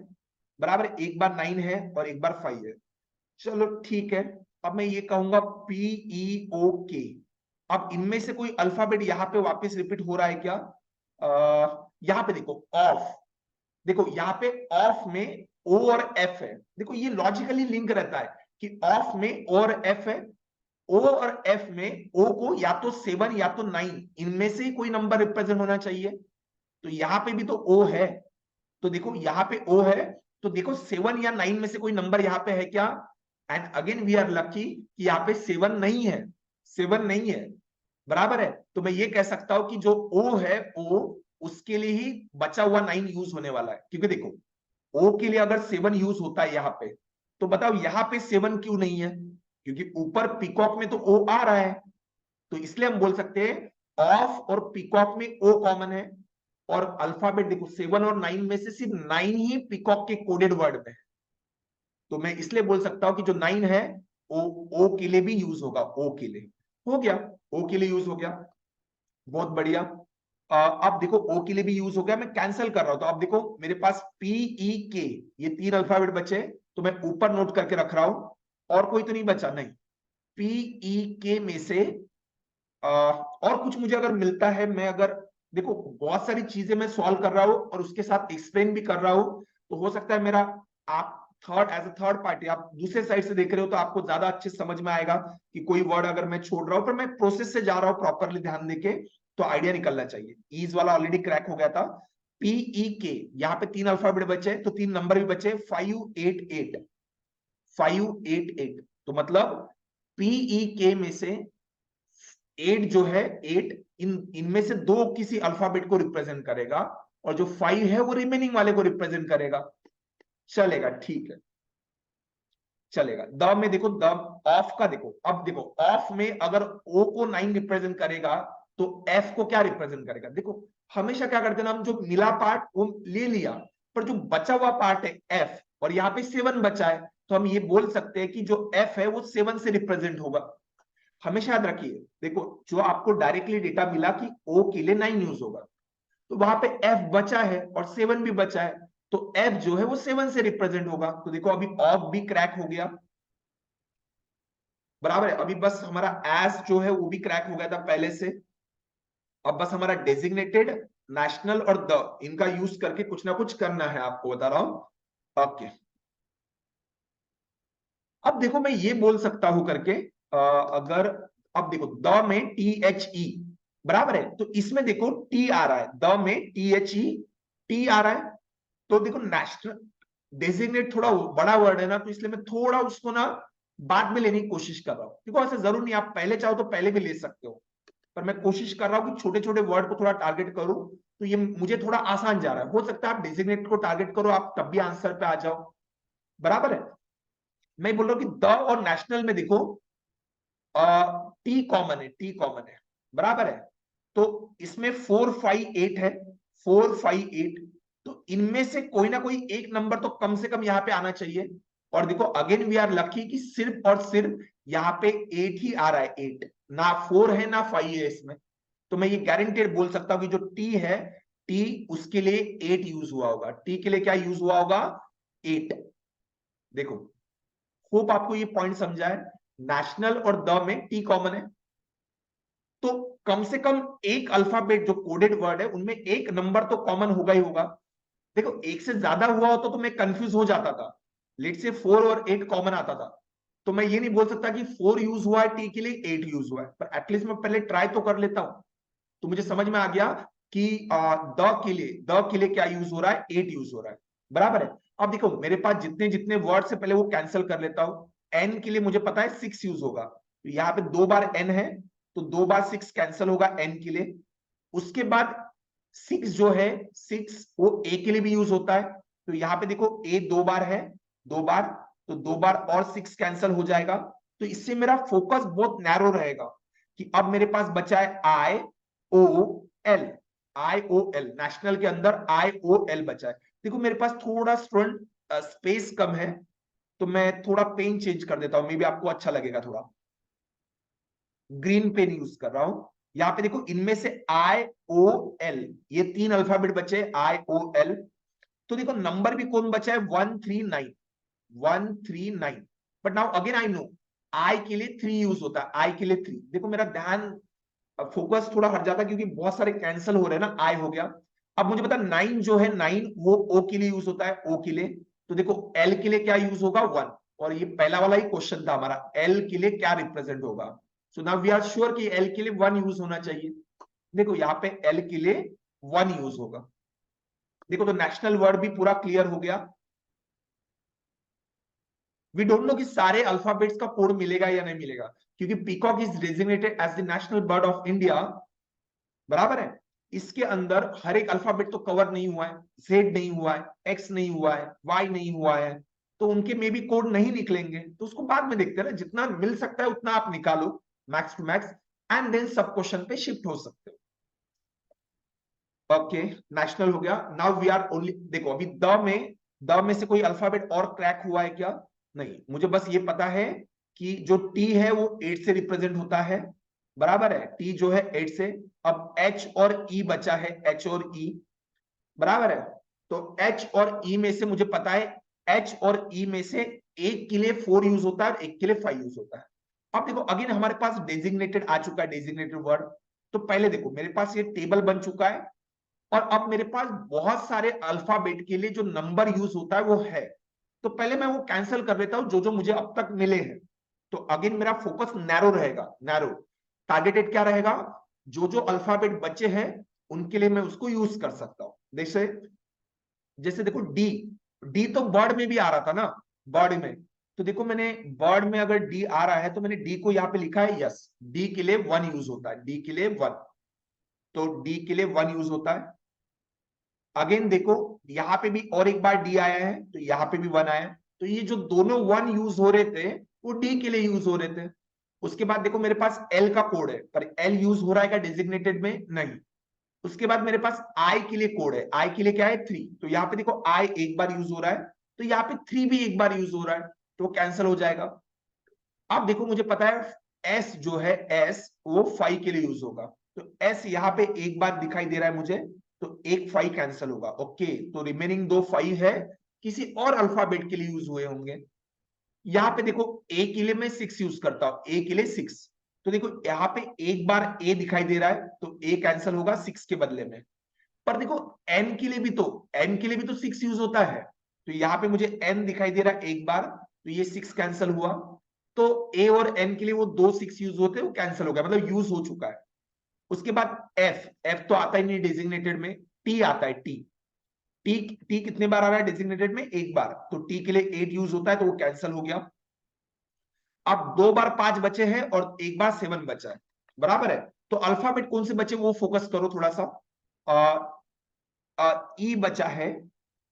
[SPEAKER 1] बराबर, 1 बार 9 है और 1 बार 5 है। चलो ठीक है। अब मैं ये कहूंगा PEOK। अब इनमें से कोई अल्फाबेट यहाँ पे वापस रिपीट हो रहा है क्या? यहाँ पे देखो ऑफ, देखो यहाँ पे ऑफ में ओ और एफ है, देखो ये लॉजिकली लिंक रहता है कि ऑफ में ओ और एफ है। ओ और एफ में ओ को या तो 7 या तो 9, इनमें से ही कोई नंबर रिप्रेजेंट होना चाहिए। तो यहाँ पे भी तो ओ है, तो देखो यहाँ पे ओ है, तो देखो 7 या 9 में से कोई नंबर यहाँ पे है क्या? And again we are lucky कि यहाँ पे 7 नहीं है, 7 नहीं है, बराबर है। तो मैं ये कह सकता हूं कि जो ओ है, ओ उसके लिए ही बचा हुआ 9 यूज होने वाला है। क्योंकि देखो ओ के लिए अगर 7 यूज होता है यहाँ पे, तो बताओ यहाँ पे 7 क्यों नहीं है? क्योंकि ऊपर पीकॉक में तो ओ आ रहा है, तो इसलिए हम बोल सकते हैं ऑफ और पीकॉक में ओ कॉमन है। और अल्फाबेट देखो 7 और 9 में से सिर्फ 9 ही पीकॉक के कोडेड वर्ड में है, तो मैं इसलिए बोल सकता हूं कि जो 9 है ओ, ओ के लिए भी यूज होगा, ओ के लिए हो गया, ओ के लिए यूज हो गया, बहुत बढ़िया। अब देखो ओ के लिए भी यूज हो गया, मैं कैंसिल कर रहा हूं, तो अब देखो मेरे पास PEK, ये 3 अल्फाबेट बचे, तो मैं ऊपर नोट करके रख रहा हूं, और कोई तो नहीं बचा, नहीं। PEK में से और कुछ मुझे अगर मिलता है, मैं अगर, देखो बहुत सारी चीजें मैं सॉल्व कर रहा हूं और उसके साथ एक्सप्लेन भी कर रहा हूं, तो हो सकता है मेरा, आप third, as a third party आप दूसरे साइड से देख रहे हो, तो आपको ज्यादा अच्छे समझ में आएगा कि कोई वर्ड अगर मैं छोड़ रहा हूं, पर मैं प्रोसेस से जा रहा हूं प्रॉपरली ध्यान देके, तो आइडिया निकलना चाहिए। ईज वाला ऑलरेडी क्रैक हो गया था। PEK, यहाँ पे 3 अल्फाबेट बचे, तो 3 नंबर भी बचे, 588, 588, तो मतलब पीई के में से 8 जो है 8 इनमें से 2 किसी अल्फाबेट को रिप्रेजेंट करेगा और जो 5 है वो रिमेनिंग वाले को रिप्रेजेंट करेगा। चलेगा, ठीक है, चलेगा। द में देखो, द ऑफ का देखो, अब देखो ऑफ में अगर ओ को 9 रिप्रेजेंट करेगा तो एफ को क्या रिप्रेजेंट करेगा? देखो हमेशा क्या करते हैं ना, हम जो मिला पार्ट वो ले लिया, पर जो बचा हुआ पार्ट है एफ, और यहाँ पे 7 बचा है, तो हम ये बोल सकते हैं कि जो एफ है वो 7 से रिप्रेजेंट होगा। हमेशा याद रखिए, देखो जो आपको डायरेक्टली डेटा मिला कि ओ के लिए 9 यूज होगा, तो वहां पे एफ बचा है और 7 भी बचा है, तो एफ जो है वो 7 से रिप्रेजेंट होगा। तो देखो अभी ऑफ भी क्रैक हो गया, बराबर है। अभी बस हमारा एस जो है वो भी क्रैक हो गया था पहले से। अब बस हमारा डेजिग्नेटेड, नेशनल और द, इनका यूज करके कुछ ना कुछ करना है, आपको बता रहा हूं। ओके, अब देखो मैं ये बोल सकता हूं करके, अगर, अब देखो द में टी एच ई, बराबर है, तो इसमें देखो टी आ रहा है, द में टी एच ई टी आ रहा है। तो देखो नेशनल डेजिग्नेट थोड़ा बड़ा वर्ड है ना, तो इसलिए मैं थोड़ा उसको ना बाद में लेने की कोशिश कर रहा हूं। देखो ऐसा जरूर नहीं, आप पहले चाहो तो पहले भी ले सकते हो, पर मैं कोशिश कर रहा हूं कि छोटे छोटे वर्ड को थोड़ा टारगेट करूं, तो ये मुझे थोड़ा आसान जा रहा है। हो सकता है आप डेजिग्नेट को टारगेट करो, आप तब भी आंसर पे आ जाओ, बराबर है। मैं बोल रहा हूं कि द और नेशनल में देखो टी कॉमन है, टी कॉमन है, बराबर है। तो इसमें 458 है, 458, तो इनमें से कोई ना कोई एक नंबर तो कम से कम यहां पे आना चाहिए। और देखो अगेन वी आर लकी कि सिर्फ और सिर्फ यहाँ पे 8 ही आ रहा है, 8, ना 4 है ना 5 है इसमें। तो मैं ये गारंटेड बोल सकता हूं कि जो टी है, टी उसके लिए 8 यूज हुआ होगा। टी के लिए क्या यूज हुआ होगा? 8। देखो होप आपको ये पॉइंट समझा है। नेशनल और द में टी कॉमन है, तो कम से कम एक अल्फाबेट जो कोडेड वर्ड है उनमें एक नंबर तो कॉमन होगा ही होगा। देखो एक से ज्यादा हुआ होता तो मैं कंफ्यूज हो जाता था, लेट से 4 और 8 कॉमन आता था, तो मैं ये नहीं बोल सकता कि 4 यूज हुआ है टी के लिए, 8 यूज हुआ है, पर एटलीस्ट मैं पहले ट्राई तो कर लेता हूं। तो मुझे समझ में आ गया कि द के लिए क्या यूज हो रहा है? 8 यूज हो रहा है, बराबर है। अब देखो मेरे पास जितने जितने वर्ड से पहले वो कैंसिल कर लेता हूं। एन के लिए मुझे पता है 6 यूज होगा, तो यहाँ पे 2 बार एन है, तो 2 बार 6 कैंसिल होगा एन के लिए। उसके बाद 6 जो है, 6 वो ए के लिए भी यूज होता है, तो यहाँ पे देखो ए 2 बार है, 2 बार, तो 2 बार और 6 कैंसिल हो जाएगा। तो इससे मेरा फोकस बहुत नैरो रहेगा कि अब मेरे पास बचा है आई ओ एल, आई ओ एल, नेशनल के अंदर आई ओ एल बचा है। देखो मेरे पास थोड़ा स्टूडेंट स्पेस कम है, तो मैं थोड़ा पेन चेंज कर देता हूं, मे बी आपको अच्छा लगेगा। थोड़ा ग्रीन पेन यूज कर रहा हूं। यहां पे देखो इनमें से आई ओ एल, ये 3 अल्फाबेट बचे, आई ओ एल। तो देखो नंबर भी कौन बचा है? 139, 139। But now again I know I के लिए 3 यूज होता है, आई के लिए 3। देखो मेरा ध्यान, फोकस थोड़ा हट जाता है क्योंकि बहुत सारे कैंसिल हो रहे हैं ना, आई हो गया। अब मुझे पता 9 जो है, 9 वो ओ के लिए यूज होता है, ओ के लिए। तो देखो एल के लिए क्या यूज होगा? 1। और ये पहला वाला ही क्वेश्चन था हमारा, एल के लिए क्या रिप्रेजेंट होगा? So now we are sure कि एल के लिए 1 यूज होना चाहिए। देखो यहाँ पे एल के लिए 1 यूज होगा। देखो तो नेशनल वर्ड भी पूरा क्लियर हो गया। वी डोंट नो कि सारे अल्फाबेट्स का कोड मिलेगा या नहीं मिलेगा, क्योंकि peacock is designated as the national bird of India, बराबर है। इसके अंदर हर एक अल्फाबेट तो कवर नहीं हुआ है, जेड नहीं हुआ है, एक्स नहीं हुआ है, वाई नहीं हुआ है, तो उनके में भी कोड नहीं निकलेंगे, तो उसको बाद में देखते हैं ना। जितना मिल सकता है उतना आप निकालो, max to max, and then सब क्वेश्चन पे शिफ्ट हो सकते हो। ओके, नेशनल हो गया। नाउ वी आर ओनली, देखो अभी द में से कोई अल्फाबेट और क्रैक हुआ है क्या? नहीं, मुझे बस ये पता है कि जो टी है वो 8 से रिप्रेजेंट होता है, बराबर है, टी जो है 8 से। अब एच और ई बचा है, एच और ई, बराबर है। तो एच और ई में से मुझे पता है, एच और ई में से एक के लिए 4 यूज होता है, एक के लिए 5 यूज होता है। अब देखो अगेन हमारे पास डेजिग्नेटेड आ चुका है, डेजिग्नेटेड वर्ड। तो पहले देखो मेरे पास ये टेबल बन चुका है, और अब मेरे पास बहुत सारे अल्फाबेट के लिए जो नंबर यूज होता है वो है। तो पहले मैं वो कैंसिल कर लेता हूं जो जो मुझे अब तक मिले हैं। तो अगेन मेरा फोकस नैरो रहेगा, नैरो टारगेटेड क्या रहेगा? जो जो अल्फाबेट बचे हैं उनके लिए मैं उसको यूज कर सकता हूं। जैसे जैसे देखो डी, डी तो बर्ड में भी आ रहा था ना, बर्ड में। तो देखो मैंने वर्ड में अगर डी आ रहा है तो मैंने डी को यहाँ पे लिखा है, यस डी के लिए 1 यूज होता है, डी के लिए 1, तो डी के लिए 1 यूज होता है। अगेन देखो यहाँ पे भी और एक बार डी आया है तो यहाँ पे भी 1 आया है, तो ये जो दोनों 1 यूज हो रहे थे वो डी के लिए यूज हो रहे थे। उसके बाद देखो मेरे पास एल का कोड है, पर एल यूज हो रहा है क्या डेजिग्नेटेड में? नहीं। उसके बाद मेरे पास आई के लिए कोड है, आई के लिए क्या है 3, तो यहाँ पे देखो आई एक बार यूज हो रहा है, तो यहाँ पे 3 भी एक बार यूज हो रहा है, तो कैंसिल हो जाएगा। अब देखो मुझे पता है एस जो है एस वो 5 के लिए यूज होगा, तो एस यहाँ पे एक बार दिखाई दे रहा है मुझे, तो एक 5 कैंसिल होगा। ओके, तो रिमेनिंग 2 5 है किसी और अल्फाबेट के लिए यूज हुए होंगे। यहाँ पे देखो ए के लिए मैं 6 यूज करता हूं, ए के लिए 6, तो देखो यहाँ पे एक बार ए दिखाई दे रहा है तो ए कैंसिल होगा 6 के बदले में। पर देखो एन के लिए भी तो, एन के लिए भी तो 6 यूज होता है, तो यहाँ पे मुझे एन दिखाई दे रहा है एक बार, तो ये 6 कैंसिल हुआ। तो ए और एन के लिए वो 2 6 यूज होते हैं, वो कैंसिल हो गया, मतलब यूज हो चुका है। उसके बाद एफ, एफ तो आता ही नहीं डेजिग्नेटेड में, टी आता है, टी टी टी कितने बार आ रहा है डेजिग्नेटेड में? एक बार, तो टी के लिए 8 यूज होता है, तो वो कैंसिल हो गया। अब 2 बार 5 बचे हैं और एक बार 7 बचा है, बराबर है। तो अल्फाबेट कौन से बचे वो फोकस करो थोड़ा सा। ई बचा है,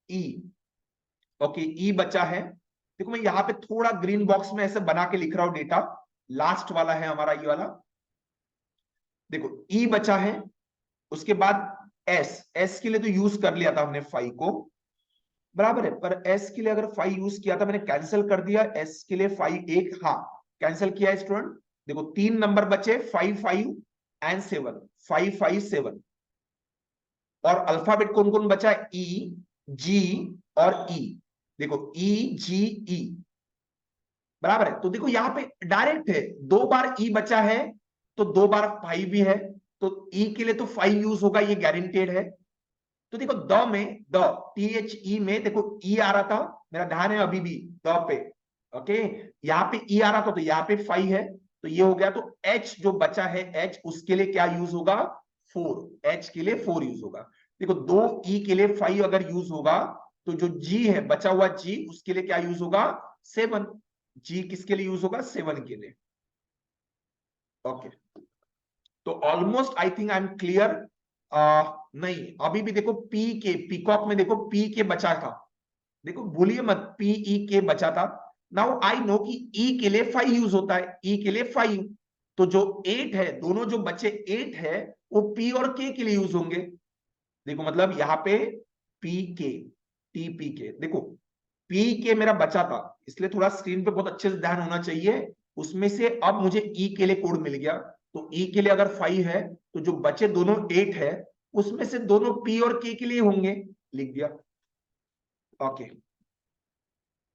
[SPEAKER 1] ई, ओके ई बचा है। देखो मैं यहाँ पे थोड़ा ग्रीन बॉक्स में ऐसे बना के लिख रहा हूं डेटा, लास्ट वाला है हमारा ये वाला। देखो ई बचा है, उसके बाद एस, एस के लिए तो यूज कर लिया था हमने 5 को, बराबर है। पर एस के लिए अगर 5 यूज किया था, मैंने कैंसिल कर दिया एस के लिए 5 एक, हाँ कैंसिल किया है स्टूडेंट। देखो 3 नंबर बचे 5 5 एंड 7, 5 5 7। और अल्फाबेट कौन कौन बचा है? ई, जी और ई। देखो ई जी ई, बराबर है। तो देखो यहाँ पे डायरेक्ट है, 2 बार ई बचा है तो 2 बार 5 भी है, तो ई के लिए तो 5 यूज होगा, ये गारंटेड है। तो देखो द में, द टी एच ई में देखो ई आ रहा था, मेरा ध्यान है अभी भी द पे, ओके यहाँ पे ई आ रहा था तो यहाँ पे 5 है, तो ये हो गया। तो एच जो बचा है एच, उसके लिए क्या यूज होगा? 4, एच के लिए 4 यूज होगा। देखो 2 ई के लिए 5 अगर यूज होगा, तो जो जी है बचा हुआ जी, उसके लिए क्या यूज होगा? 7, जी किसके लिए यूज होगा? 7 के लिए। ओके, तो almost I think I am clear. नहीं अभी भी देखो पी के, पीकॉक में देखो पी के बचा था, देखो भूलिए मत पी ई के बचा था। नाउ आई नो कि ई के लिए 5 यूज होता है, ई के लिए 5, तो जो 8 है, दोनों जो बचे 8 है वो पी और के लिए यूज होंगे। देखो मतलब यहाँ पे पी के, टी पी के, देखो पी के मेरा बचा था, इसलिए थोड़ा स्क्रीन पे बहुत अच्छे से ध्यान होना चाहिए। उसमें से अब मुझे ई के लिए कोड मिल गया, तो ई के लिए अगर 5 है तो जो बचे दोनों 8 है, उसमें से दोनों पी और के लिए होंगे, लिख दिया। ओके,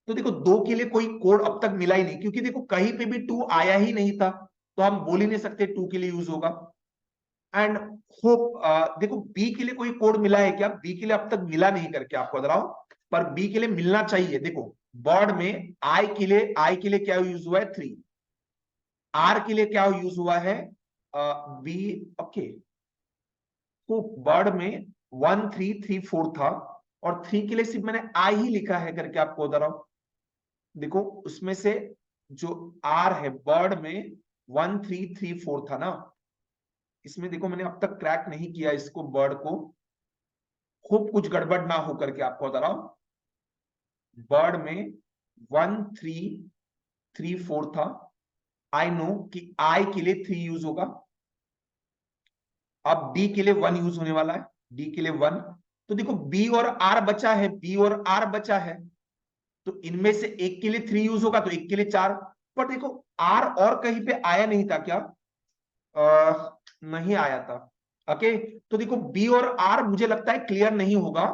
[SPEAKER 1] तो देखो 2 के लिए कोई कोड अब तक मिला ही नहीं, क्योंकि देखो कहीं पे भी 2 आया ही नहीं था, तो हम बोल ही नहीं सकते 2 के लिए यूज होगा। एंड होप देखो बी के लिए कोई कोड मिला है क्या? बी के लिए अब तक मिला नहीं करके आपको बता रहा हूं, पर बी के लिए मिलना चाहिए। देखो वर्ड में आई के लिए, आई के लिए क्या यूज हुआ है? 3, आर के लिए क्या यूज हुआ है? B, okay. तो वर्ड में 1 3 3 4 था, और 3 के लिए सिर्फ मैंने आई ही लिखा है करके आपको बता रहा हूं। देखो उसमें से जो आर है वर्ड में 1 3 3 4 था ना, इसमें देखो मैंने अब तक क्रैक नहीं किया इसको वर्ड को, खूब कुछ गड़बड़ ना हो करके आपको बता रहा हूं। वर्ड में 1 3 3 4 था, आई नो कि आई के लिए 3 यूज होगा। अब डी के लिए 1 यूज होने वाला है, डी के लिए 1। तो देखो बी और आर बचा है, बी और आर बचा है, तो इनमें से एक के लिए 3 यूज होगा, तो एक के लिए 4। पर देखो आर और कहीं पे आया नहीं था क्या? नहीं आया था। ओके, तो देखो बी और आर मुझे लगता है क्लियर नहीं होगा,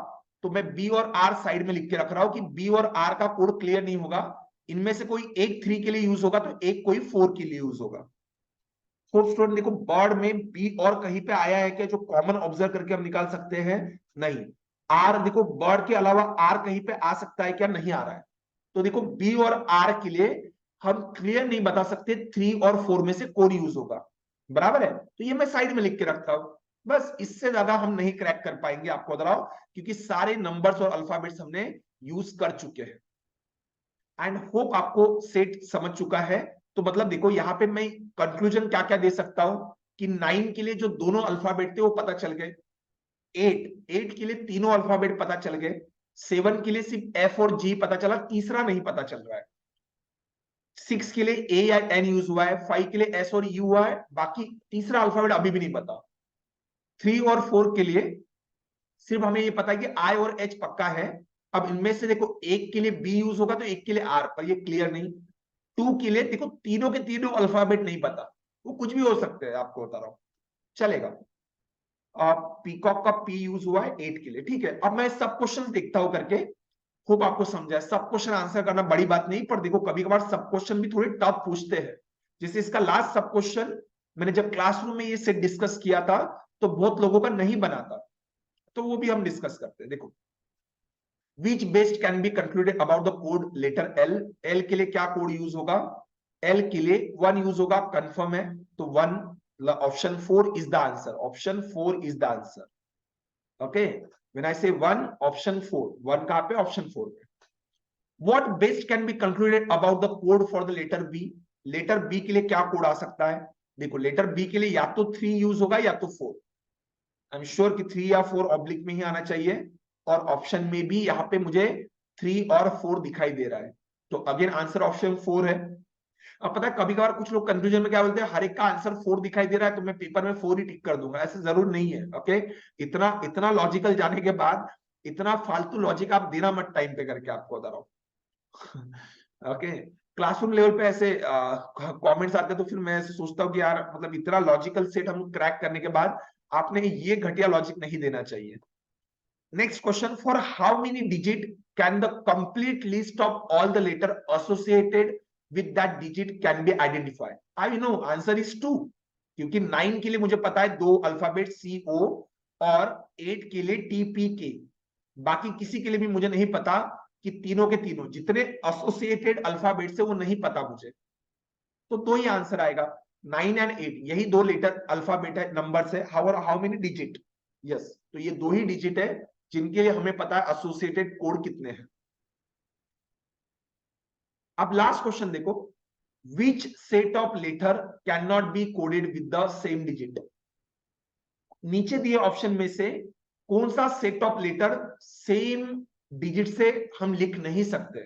[SPEAKER 1] तो मैं बी और आर साइड में लिख के रख रहा हूं कि बी और आर का कोड क्लियर नहीं होगा। इनमें से कोई एक 3 के लिए यूज होगा, तो एक कोई 4 के लिए यूज होगा। फोर्थ स्टूडेंट देखो वर्ड में बी और कहीं पे आया है क्या जो कॉमन ऑब्जर्व करके हम निकाल सकते हैं? नहीं। आर देखो वर्ड के अलावा आर कहीं पे आ सकता है क्या? नहीं आ रहा है। तो देखो बी और आर के लिए हम क्लियर नहीं बता सकते 3 और 4 में से कौन यूज होगा, बराबर है। तो ये मैं साइड में लिख के रखता हूं, बस इससे ज्यादा हम नहीं क्रैक कर पाएंगे आपको बता रहा हूं, क्योंकि सारे नंबर्स और अल्फाबेट्स हमने यूज कर चुके हैं। एंड होप आपको सेट समझ चुका है। तो मतलब देखो यहाँ पे मैं कंक्लूजन क्या क्या दे सकता हूं कि 9 के लिए जो दोनों अल्फाबेट थे वो पता चल गए, 8 के लिए तीनों अल्फाबेट पता चल गए, 7 के लिए सिर्फ एफ और जी पता चला, तीसरा नहीं पता चल रहा है, 6 के लिए ए या एन यूज हुआ है, 5 के लिए एस और यू हुआ है, बाकी तीसरा अल्फाबेट अभी भी नहीं पता। 3 और 4 के लिए सिर्फ हमें ये पता है कि आई और एच पक्का है। अब इनमें से देखो एक के लिए बी यूज होगा तो एक के लिए आर, पर ये क्लियर नहीं। 2 के लिए देखो तीनों के तीनों अल्फाबेट नहीं पता, वो कुछ भी हो सकते हैं, आपको बता रहा हूं, चलेगा। पीकॉक का पी यूज हुआ है 8 के लिए, ठीक है। अब मैं सब क्वेश्चन देखता हूं करके, होप आपको समझा है। सब क्वेश्चन आंसर करना बड़ी बात नहीं, पर देखो कभी कभार सब क्वेश्चन भी थोड़े टफ पूछते हैं। जैसे इसका लास्ट सब क्वेश्चन मैंने जब क्लासरूम में ये सेट डिस्कस किया था तो बहुत लोगों का नहीं बना था, तो वो भी हम डिस्कस करते हैं। देखो, which based can be concluded about the code letter L, L के लिए क्या कोड यूज होगा, एल के लिए 1 यूज होगा, कंफर्म है, तो 1, option 4 is the answer, option 4 is the answer, okay. When I से 1, ऑप्शन 4, 1 कहां पे, ऑप्शन 4 पे। What best can be concluded about the code for the letter B, letter B के लिए क्या कोड आ सकता है। देखो लेटर बी के लिए या तो 3 यूज होगा या तो 4, आई एम श्योर कि 3 या 4 ऑब्लिक में ही आना चाहिए, और ऑप्शन में भी यहाँ पे मुझे 3 और 4 दिखाई दे रहा है, तो अगेन आंसर ऑप्शन 4 है। अब पता है कभी कभार कुछ लोग कंफ्यूजन में क्या बोलते हैं, हर एक का आंसर 4 दिखाई दे रहा है तो मैं पेपर में 4 ही टिक कर दूंगा, ऐसा जरूर नहीं है, ओके। इतना इतना लॉजिकल जाने के बाद इतना फालतू लॉजिक आप देना मत टाइम पे करके, आपको बता रहा हूँ। ओके, क्लासरूम लेवल पे ऐसे कमेंट्स आते हैं तो फिर मैं ऐसे सोचता हूँ कि यार मतलब इतना लॉजिकल सेट हम क्रैक करने के बाद आपने ये घटिया लॉजिक नहीं देना चाहिए। Next question, for how many digit can the complete list of all the letter associated with that digit can be identified. I know answer is 2, क्योंकि 9 के लिए मुझे पता है 2 अल्फाबेट सी ओ, और 8 के लिए टी पी के, बाकी किसी के लिए भी मुझे नहीं पता कि तीनों के तीनों जितने एसोसिएटेड अल्फाबेट से वो नहीं पता मुझे, तो 2 ही आंसर आएगा, 9 एंड 8, यही 2 लेटर अल्फाबेट है, नंबर से, हाउ मेनी डिजिट, यस, तो ये 2 ही डिजिट है जिनके लिए हमें पता है एसोसिएटेड कोड कितने हैं। अब लास्ट क्वेश्चन देखो, which set of letter can not be coded with the same digit. नीचे दिए ऑप्शन में से कौन सा set of letter same digit से हम लिख नहीं सकते।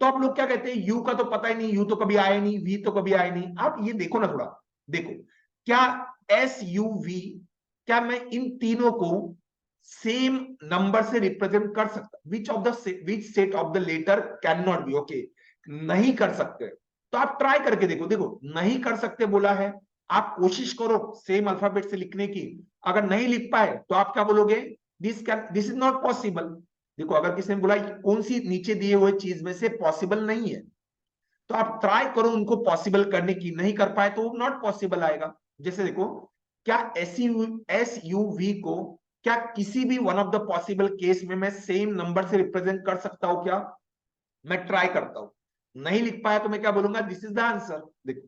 [SPEAKER 1] तो आप लोग क्या कहते हैं, यू का तो पता ही नहीं, यू तो कभी आया नहीं, वी तो कभी आया नहीं। आप ये देखो ना थोड़ा, देखो क्या एस यू वी, क्या मैं इन तीनों को सेम नंबर से रिप्रेजेंट कर सकता, which of the which set of the letter can not be, okay, नहीं कर सकते। तो आप ट्राई करके देखो, देखो नहीं कर सकते बोला है, आप कोशिश करो सेम अल्फाबेट से लिखने की, अगर नहीं लिख पाए तो आप क्या बोलोगे, दिस इज नॉट पॉसिबल। देखो अगर किसी ने बोला कौन सी नीचे दिए हुए चीज में से पॉसिबल नहीं है, तो आप ट्राई करो उनको पॉसिबल करने की, नहीं कर पाए तो नॉट पॉसिबल आएगा। जैसे देखो, क्या एस यू वी को क्या किसी भी one of the possible case में मैं सेम नंबर से रिप्रेजेंट कर सकता हूं क्या, मैं ट्राई करता हूं, नहीं लिख पाया तो मैं क्या बोलूंगा, दिस इज द आंसर। देखो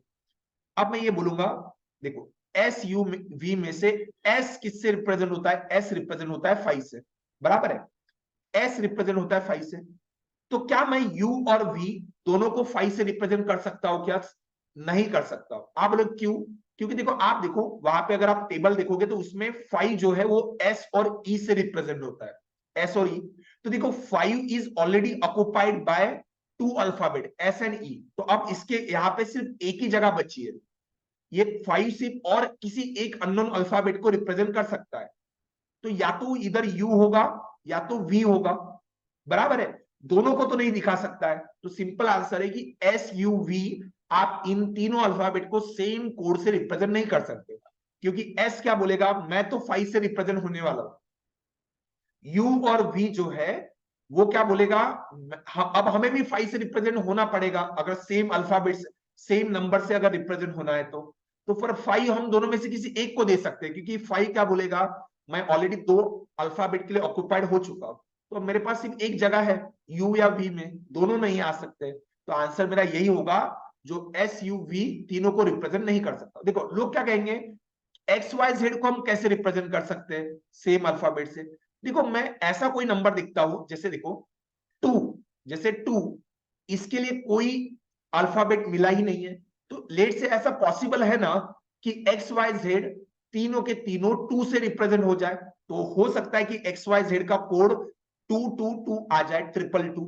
[SPEAKER 1] अब मैं ये बोलूंगा, देखो एस यू वी में से एस किससे रिप्रेजेंट होता है, एस रिप्रेजेंट होता है 5 से, बराबर है, एस रिप्रेजेंट होता है 5 से, तो क्या मैं यू और वी दोनों को 5 से रिप्रेजेंट कर सकता हूं क्या, नहीं कर सकता हूं। आप लोग क्यों, क्योंकि देखो आप देखो वहां पे अगर आप टेबल देखोगे तो उसमें 5 जो है वो एस और ई से रिप्रेजेंट होता है, एस और ई, तो देखो 5 is already occupied by 2 alphabet S and E, तो अब इसके यहां पे सिर्फ एक ही जगह बची है, ये 5 सिर्फ और किसी एक अननोन अल्फाबेट को रिप्रेजेंट कर सकता है, तो या तो इधर यू होगा या तो वी होगा, बराबर है, दोनों को तो नहीं दिखा सकता है, तो सिंपल आंसर है कि एस यू वी, आप इन तीनों अल्फाबेट को सेम कोड से रिप्रेजेंट नहीं कर सकते, क्योंकि एस क्या बोलेगा, मैं तो 5 से रिप्रेजेंट होने वाला हूं, यू और वी जो है वो क्या बोलेगा, अब हमें भी 5 से रिप्रेजेंट होना पड़ेगा, अगर सेम अल्फाबेट सेम नंबर से अगर रिप्रेजेंट होना है तो फिर 5 हम दोनों में से किसी एक को दे सकते हैं, क्योंकि 5 क्या बोलेगा, मैं ऑलरेडी 2 अल्फाबेट के लिए ऑक्युपाइड हो चुका हूं, तो मेरे पास सिर्फ एक जगह है, यू या वी में, दोनों नहीं आ सकते, तो आंसर मेरा यही होगा, जो एस यू वी तीनों को रिप्रेजेंट नहीं कर सकता। देखो लोग क्या कहेंगे, एक्स वाई जेड को हम कैसे रिप्रेजेंट कर सकते हैं सेम अल्फाबेट से। देखो मैं ऐसा कोई नंबर दिखता हूं, जैसे देखो 2, जैसे 2, इसके लिए कोई अल्फाबेट मिला ही नहीं है। तो लेट से ऐसा पॉसिबल है ना कि एक्स वाई जेड तीनों के तीनों 2 से रिप्रेजेंट हो जाए, तो हो सकता है कि एक्स वाई जेड का कोड 222 आ जाए, 222।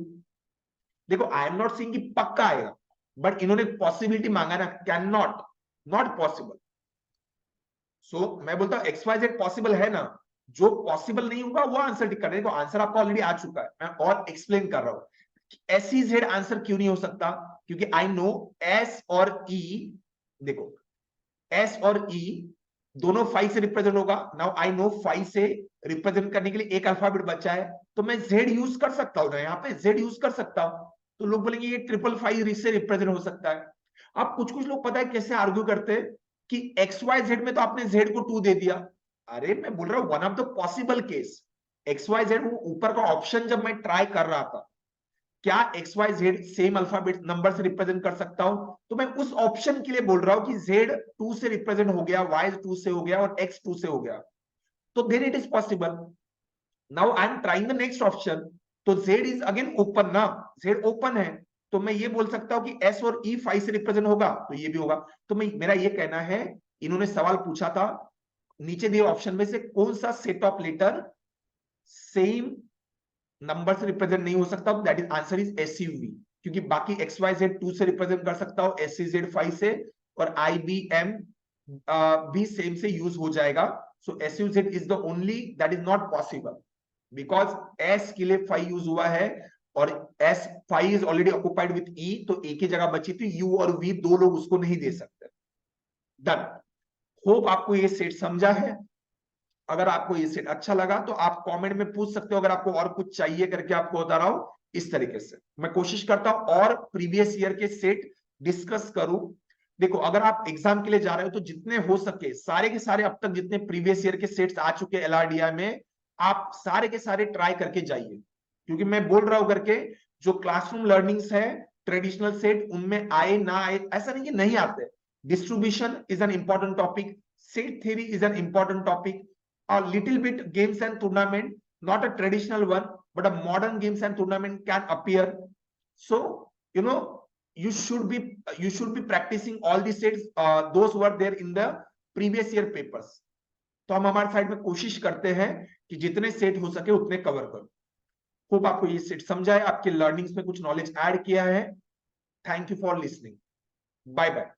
[SPEAKER 1] देखो आई एम नॉट सेइंग कि पक्का आएगा, बट इन्होंने पॉसिबिलिटी मांगा ना, कैन नॉट, नॉट पॉसिबल। सो मैं बोलता हूं एक्स वाई जेड पॉसिबल है ना, जो पॉसिबल नहीं होगा वो आंसर टिक कर देखो, आंसर आपका ऑलरेडी आ चुका है, मैं और एक्सप्लेन कर रहा हूं एस ई जेड आंसर क्यों नहीं हो सकता, क्योंकि आई नो एस और ई, देखो एस और ई दोनों 5 से रिप्रेजेंट होगा। नाउ आई नो 5 से रिप्रेजेंट करने के लिए एक अल्फाबेट बचा है, तो मैं जेड यूज कर सकता हूं ना, यहाँ पे जेड यूज कर सकता हूं। तो लोग बोलेंगे ये 555 से रिप्रेजेंट हो सकता है। अब कुछ कुछ लोग पता है कैसे आर्ग्यू करते हैं कि एक्स वाई जेड में तो आपने जेड को 2 दे दिया। अरे मैं बोल रहा हूं one of the possible case, X Y Z ऊपर का ऑप्शन जब मैं ट्राई कर रहा था, क्या X Y Z same alphabet number से रिप्रेजेंट कर सकता हूं, तो मैं उस ऑप्शन के लिए बोल रहा हूं कि जेड 2 से रिप्रेजेंट हो गया, वाई 2 से हो गया और एक्स 2 से हो गया, तो then it is possible. Now I am trying the next option, तो जेड इज अगेन ओपन ना, जेड ओपन है, तो मैं ये बोल सकता हूं कि एस और ई 5 से रिप्रेजेंट होगा, तो ये भी होगा। तो मेरा ये कहना है, इन्होंने सवाल पूछा था नीचे दिए ऑप्शन में से कौन सा set of letter same number से रिप्रेजेंट नहीं हो सकता, that is answer is SUV, क्योंकि बाकी एक्स वाई जेड 2 से रिप्रेजेंट कर सकता हो, एस सी जेड 5 से, और आई बी एम भी सेम से यूज हो जाएगा। So S U Z is the only that is not possible, because S के लिए 5 यूज हुआ है और S 5 is already occupied with E, तो एक ही जगह बची थी, यू और वी दो लोग उसको नहीं दे सकते। डन। होप आपको ये सेट समझा है। अगर आपको ये सेट अच्छा लगा तो आप कमेंट में पूछ सकते हो, अगर आपको और कुछ चाहिए करके आपको बता रहा हूं। इस तरीके से मैं कोशिश करता हूं और प्रीवियस ईयर के सेट डिस्कस करूं। देखो अगर आप एग्जाम के लिए जा रहे हो तो जितने हो सके सारे के सारे अब तक जितने प्रीवियस ईयर के सेट्स आ चुके एलआरडीआई में, आप सारे के सारे ट्राई करके जाइए, क्योंकि मैं बोल रहा हूं करके जो क्लासरूम लर्निंग्स है ट्रेडिशनल सेट उनमें आए ना आए ऐसा नहीं कि नहीं आते। Distribution is an important topic, set theory is an important topic, a little bit games and tournament, not a traditional one, but a modern games and tournament can appear. So you know you should be practicing all the sets, those who are there in the previous year papers. तो हम हमारे side में कोशिश करते हैं कि जितने set हो सके उतने कवर करो। होप आपको ये सेट समझा है, आपके लर्निंग्स में कुछ नॉलेज ऐड किया है। Thank you for listening, bye bye.